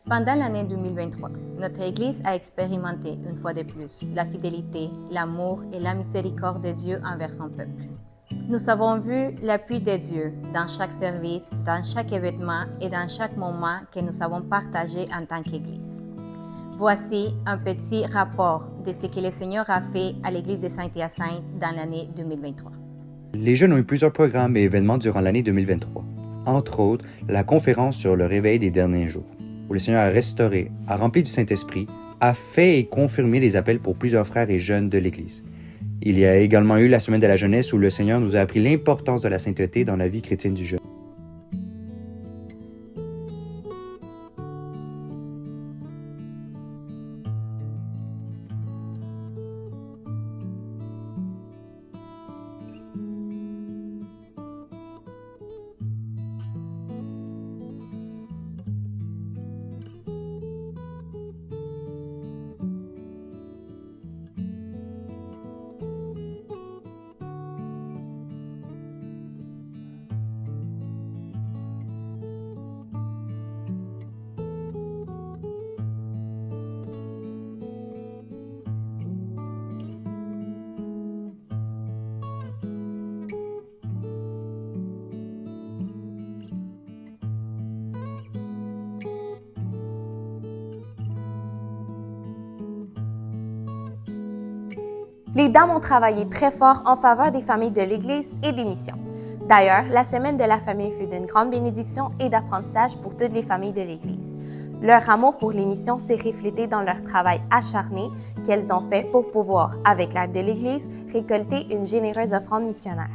Pendant l'année 2023, notre Église a expérimenté une fois de plus la fidélité, l'amour et la miséricorde de Dieu envers son peuple. Nous avons vu l'appui de Dieu dans chaque service, dans chaque événement et dans chaque moment que nous avons partagé en tant qu'Église. Voici un petit rapport de ce que le Seigneur a fait à l'Église de Saint-Hyacinthe dans l'année 2023. Les jeunes ont eu plusieurs programmes et événements durant l'année 2023. Entre autres, la conférence sur le réveil des derniers jours, où le Seigneur a restauré, a rempli du Saint-Esprit, a fait et confirmé les appels pour plusieurs frères et jeunes de l'Église. Il y a également eu la semaine de la jeunesse où le Seigneur nous a appris l'importance de la sainteté dans la vie chrétienne du jeune. Les dames ont travaillé très fort en faveur des familles de l'Église et des missions. D'ailleurs, la semaine de la famille fut d'une grande bénédiction et d'apprentissage pour toutes les familles de l'Église. Leur amour pour les missions s'est reflété dans leur travail acharné qu'elles ont fait pour pouvoir, avec l'aide de l'Église, récolter une généreuse offrande missionnaire.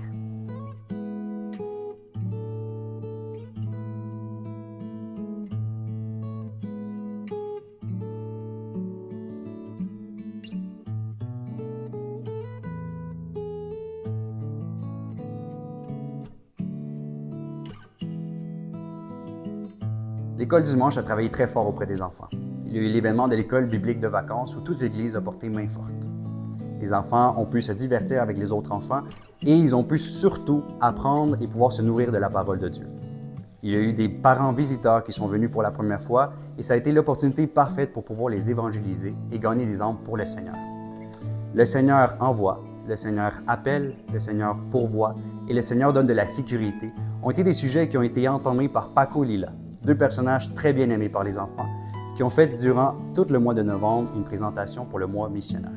L'école du dimanche a travaillé très fort auprès des enfants. Il y a eu l'événement de l'école biblique de vacances où toute l'Église a porté main forte. Les enfants ont pu se divertir avec les autres enfants et ils ont pu surtout apprendre et pouvoir se nourrir de la parole de Dieu. Il y a eu des parents visiteurs qui sont venus pour la première fois et ça a été l'opportunité parfaite pour pouvoir les évangéliser et gagner des âmes pour le Seigneur. Le Seigneur envoie, le Seigneur appelle, le Seigneur pourvoit et le Seigneur donne de la sécurité ont été des sujets qui ont été entamés par Paco et Lila, deux personnages très bien aimés par les enfants, qui ont fait durant tout le mois de novembre une présentation pour le mois missionnaire.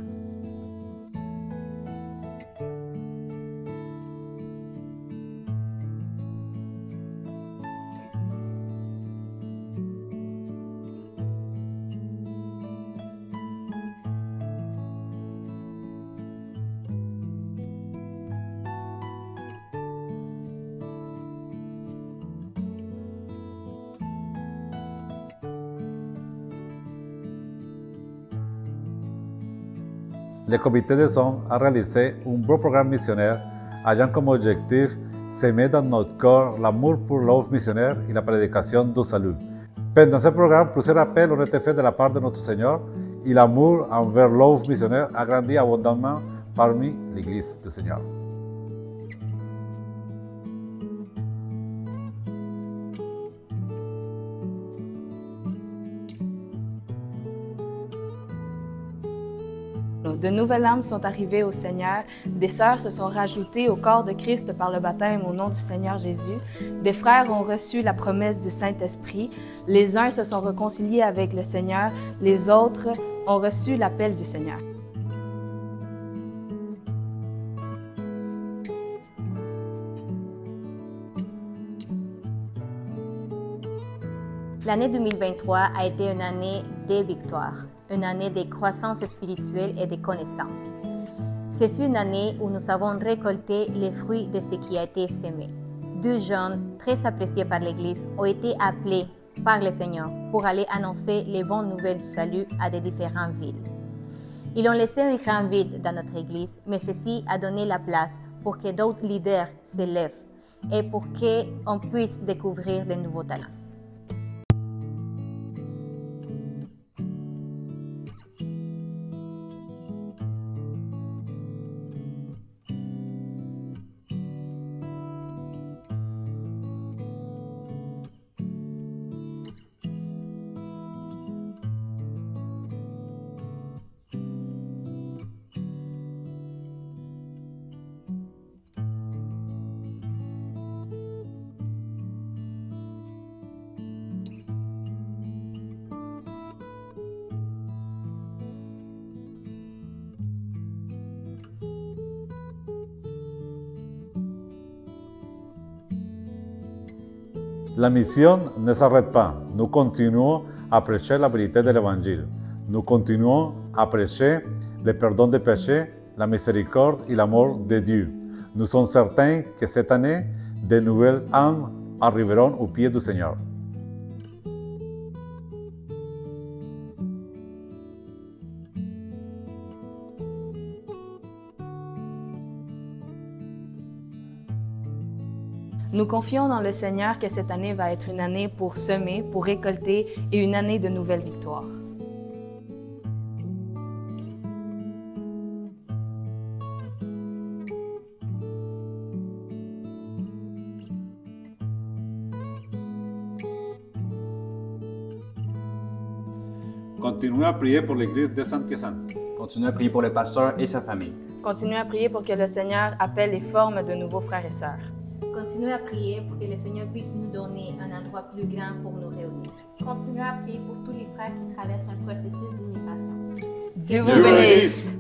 Le comité de Zoom a réalisé un beau programme missionnaire ayant comme objectif semer dans notre corps l'amour pour l'œuvre missionnaire et la prédication du salut. Pendant ce programme, plusieurs appels ont été faits de la part de notre Seigneur et l'amour envers l'œuvre missionnaire a grandi abondamment parmi l'Église du Seigneur. De nouvelles âmes sont arrivées au Seigneur, des sœurs se sont rajoutées au corps de Christ par le baptême au nom du Seigneur Jésus, des frères ont reçu la promesse du Saint-Esprit, les uns se sont réconciliés avec le Seigneur, les autres ont reçu l'appel du Seigneur. L'année 2023 a été une année de victoires, une année de croissance spirituelle et de connaissances. Ce fut une année où nous avons récolté les fruits de ce qui a été semé. Deux jeunes très appréciés par l'Église ont été appelés par le Seigneur pour aller annoncer les bonnes nouvelles du salut à des différentes villes. Ils ont laissé un grand vide dans notre Église, mais ceci a donné la place pour que d'autres leaders s'élèvent et pour qu'on puisse découvrir de nouveaux talents. La mission ne s'arrête pas. Nous continuons à prêcher la vérité de l'Évangile. Nous continuons à prêcher le pardon des péchés, la miséricorde et l'amour de Dieu. Nous sommes certains que cette année, de nouvelles âmes arriveront aux pieds du Seigneur. Nous confions dans le Seigneur que cette année va être une année pour semer, pour récolter et une année de nouvelles victoires. Continuez à prier pour l'église de Saint-Hyacinthe. Continuez à prier pour le pasteur et sa famille. Continuez à prier pour que le Seigneur appelle et forme de nouveaux frères et sœurs. Continuez à prier pour que le Seigneur puisse nous donner un endroit plus grand pour nous réunir. Continuez à prier pour tous les frères qui traversent un processus d'immigration. Dieu vous bénisse!